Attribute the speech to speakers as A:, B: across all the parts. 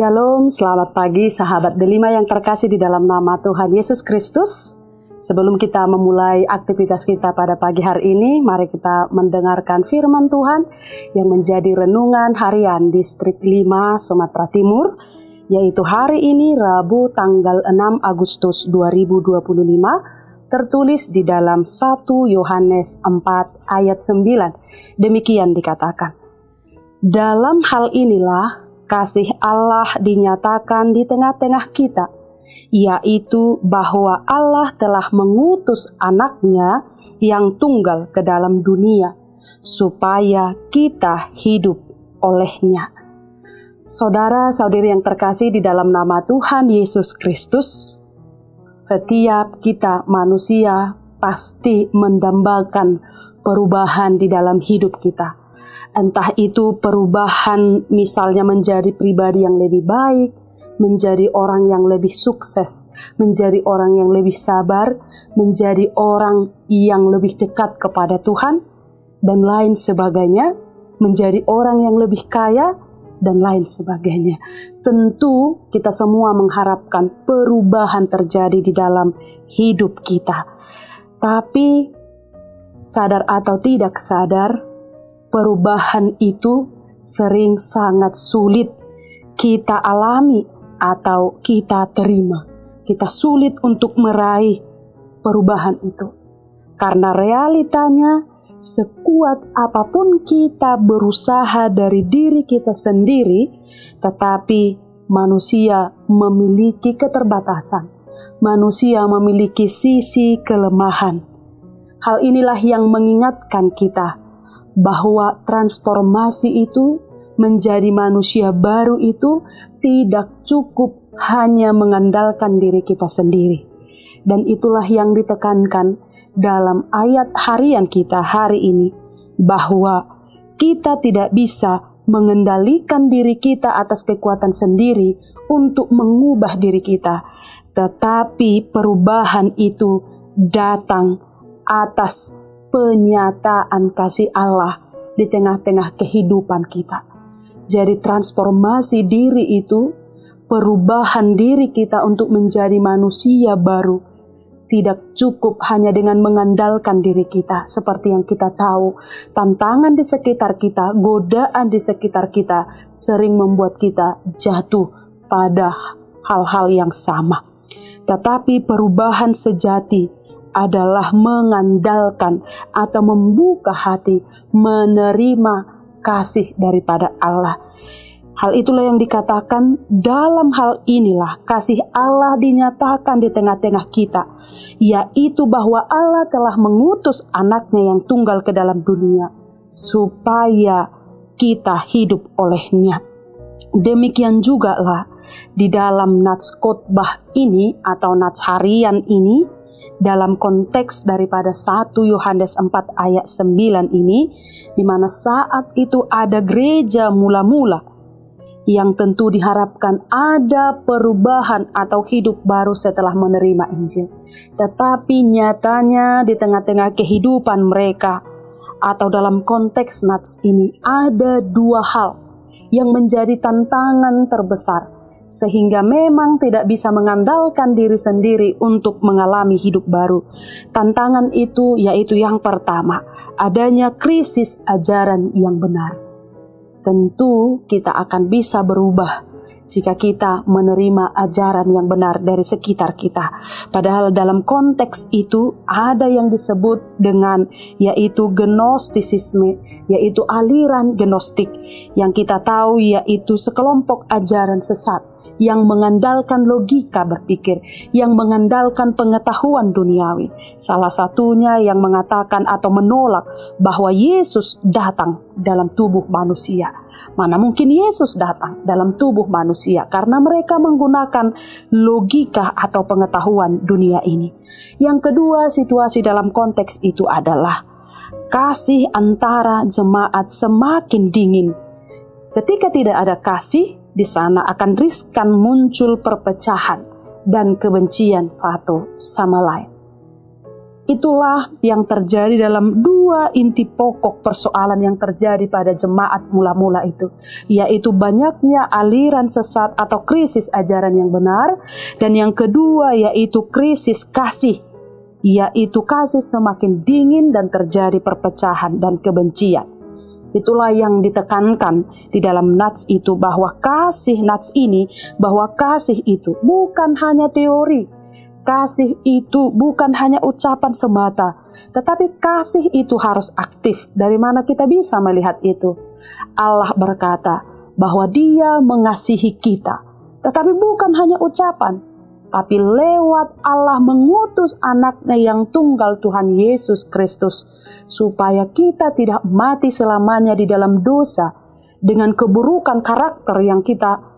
A: Shalom, selamat pagi sahabat Delima yang terkasih di dalam nama Tuhan Yesus Kristus. Sebelum kita memulai aktivitas kita pada pagi hari ini, mari kita mendengarkan firman Tuhan yang menjadi renungan harian Distrik 5 Sumatera Timur, yaitu hari ini Rabu tanggal 6 Agustus 2025, tertulis di dalam 1 Yohanes 4 ayat 9. Demikian dikatakan, dalam hal inilah kasih Allah dinyatakan di tengah-tengah kita, yaitu bahwa Allah telah mengutus anaknya yang tunggal ke dalam dunia, supaya kita hidup olehnya. Saudara-saudari yang terkasih di dalam nama Tuhan Yesus Kristus, setiap kita manusia pasti mendambakan perubahan di dalam hidup kita. Entah itu perubahan misalnya menjadi pribadi yang lebih baik, menjadi orang yang lebih sukses, menjadi orang yang lebih sabar, menjadi orang yang lebih dekat kepada Tuhan, dan lain sebagainya, menjadi orang yang lebih kaya, dan lain sebagainya. Tentu kita semua mengharapkan perubahan terjadi di dalam hidup kita. Tapi sadar atau tidak sadar, perubahan itu sering sangat sulit kita alami atau kita terima. Kita sulit untuk meraih perubahan itu. Karena realitanya, sekuat apapun kita berusaha dari diri kita sendiri, tetapi manusia memiliki keterbatasan. Manusia memiliki sisi kelemahan. Hal inilah yang mengingatkan kita bahwa transformasi itu menjadi manusia baru itu tidak cukup hanya mengandalkan diri kita sendiri. Dan itulah yang ditekankan dalam ayat harian kita hari ini, bahwa kita tidak bisa mengendalikan diri kita atas kekuatan sendiri untuk mengubah diri kita, tetapi perubahan itu datang atas penyataan kasih Allah di tengah-tengah kehidupan kita. Jadi transformasi diri itu, perubahan diri kita untuk menjadi manusia baru, tidak cukup hanya dengan mengandalkan diri kita. Seperti yang kita tahu, tantangan di sekitar kita, godaan di sekitar kita sering membuat kita jatuh pada hal-hal yang sama. Tetapi perubahan sejati adalah mengandalkan atau membuka hati menerima kasih daripada Allah. Hal itulah yang dikatakan, dalam hal inilah kasih Allah dinyatakan di tengah-tengah kita, yaitu bahwa Allah telah mengutus anaknya yang tunggal ke dalam dunia, supaya kita hidup olehnya. Demikian juga lah di dalam nats khotbah ini atau nats harian ini, dalam konteks daripada 1 Yohanes 4 ayat 9 ini, di mana saat itu ada gereja mula-mula yang tentu diharapkan ada perubahan atau hidup baru setelah menerima Injil. Tetapi nyatanya di tengah-tengah kehidupan mereka atau dalam konteks nats ini ada dua hal yang menjadi tantangan terbesar, sehingga memang tidak bisa mengandalkan diri sendiri untuk mengalami hidup baru. Tantangan itu yaitu yang pertama, adanya krisis ajaran yang benar. Tentu kita akan bisa berubah jika kita menerima ajaran yang benar dari sekitar kita. Padahal dalam konteks itu ada yang disebut dengan yaitu gnostisisme, yaitu aliran gnostik, yang kita tahu yaitu sekelompok ajaran sesat yang mengandalkan logika berpikir, yang mengandalkan pengetahuan duniawi. Salah satunya yang mengatakan atau menolak bahwa Yesus datang dalam tubuh manusia. Mana mungkin Yesus datang dalam tubuh manusia, karena mereka menggunakan logika atau pengetahuan dunia ini. Yang kedua, situasi dalam konteks itu adalah kasih antara jemaat semakin dingin. Ketika tidak ada kasih, di sana akan riskan muncul perpecahan dan kebencian satu sama lain. Itulah yang terjadi dalam dua inti pokok persoalan yang terjadi pada jemaat mula-mula itu, yaitu banyaknya aliran sesat atau krisis ajaran yang benar, dan yang kedua yaitu krisis kasih, yaitu kasih semakin dingin dan terjadi perpecahan dan kebencian. Itulah yang ditekankan di dalam nats itu, bahwa kasih itu bukan hanya teori. Kasih itu bukan hanya ucapan semata, tetapi kasih itu harus aktif. Dari mana kita bisa melihat itu? Allah berkata bahwa Dia mengasihi kita, tetapi bukan hanya ucapan, tapi lewat Allah mengutus anaknya yang tunggal, Tuhan Yesus Kristus, supaya kita tidak mati selamanya di dalam dosa dengan keburukan karakter yang kita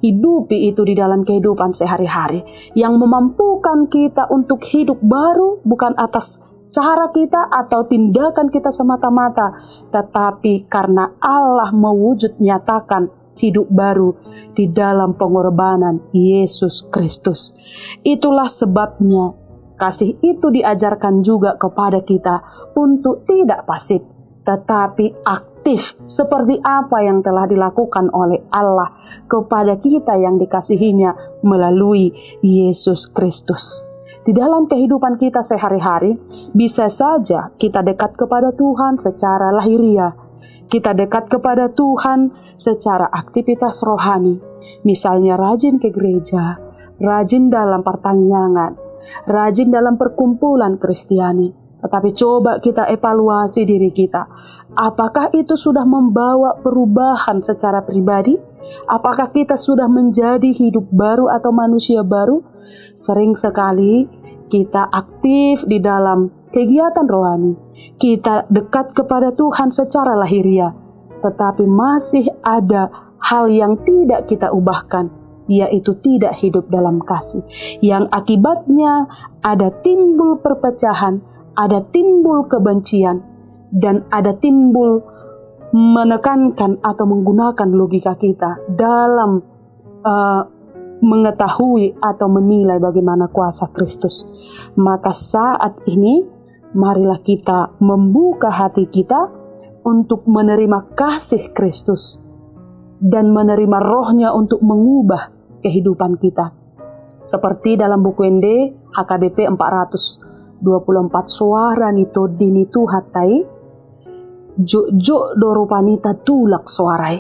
A: hidupi itu di dalam kehidupan sehari-hari, yang memampukan kita untuk hidup baru bukan atas cara kita atau tindakan kita semata-mata, tetapi karena Allah mewujud nyatakan hidup baru di dalam pengorbanan Yesus Kristus. Itulah sebabnya kasih itu diajarkan juga kepada kita untuk tidak pasif, tetapi aktif, seperti apa yang telah dilakukan oleh Allah kepada kita yang dikasihinya melalui Yesus Kristus. Di dalam kehidupan kita sehari-hari, bisa saja kita dekat kepada Tuhan secara lahiriah. Kita dekat kepada Tuhan secara aktivitas rohani. Misalnya rajin ke gereja, rajin dalam pertanyaan, rajin dalam perkumpulan Kristiani. Tetapi coba kita evaluasi diri kita. Apakah itu sudah membawa perubahan secara pribadi? Apakah kita sudah menjadi hidup baru atau manusia baru? Sering sekali kita aktif di dalam kegiatan rohani. Kita dekat kepada Tuhan secara lahiriah. Tetapi masih ada hal yang tidak kita ubahkan, yaitu tidak hidup dalam kasih. Yang akibatnya ada timbul perpecahan, ada timbul kebencian, dan ada timbul menekankan atau menggunakan logika kita dalam mengetahui atau menilai bagaimana kuasa Kristus. Maka saat ini, marilah kita membuka hati kita untuk menerima kasih Kristus dan menerima rohnya untuk mengubah kehidupan kita. Seperti dalam buku ND HKBP 424 suara nito dini tuhatai jo dorupanita tulak suarai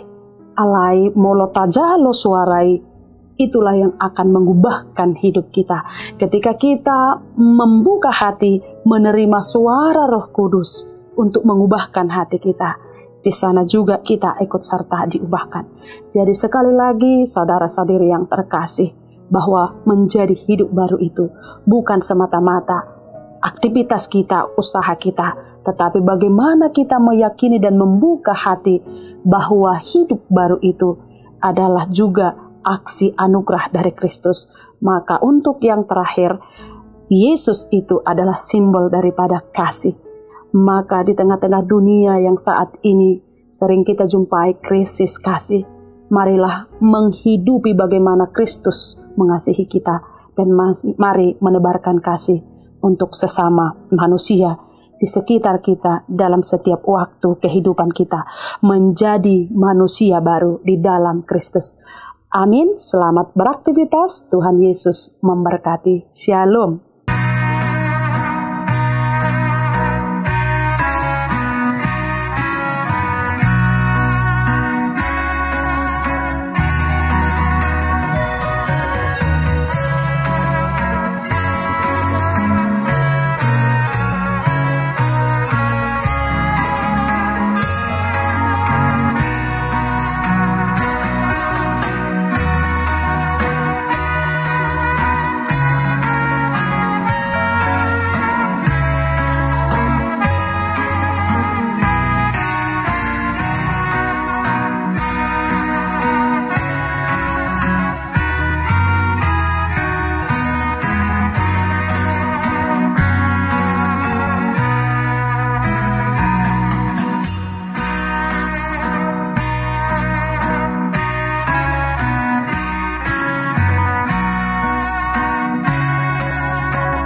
A: alai molotajalo suarai. Itulah yang akan mengubahkan hidup kita ketika kita membuka hati menerima suara Roh Kudus untuk mengubahkan hati kita. Di sana juga kita ikut serta diubahkan. Jadi sekali lagi saudara-saudari yang terkasih, bahwa menjadi hidup baru itu bukan semata-mata aktivitas kita, usaha kita, tetapi bagaimana kita meyakini dan membuka hati bahwa hidup baru itu adalah juga aksi anugerah dari Kristus. Maka untuk yang terakhir, Yesus itu adalah simbol daripada kasih. Maka di tengah-tengah dunia yang saat ini sering kita jumpai krisis kasih, marilah menghidupi bagaimana Kristus mengasihi kita, dan mari menebarkan kasih untuk sesama manusia di sekitar kita dalam setiap waktu kehidupan kita, menjadi manusia baru di dalam Kristus. Amin. Selamat beraktivitas. Tuhan Yesus memberkati. Shalom.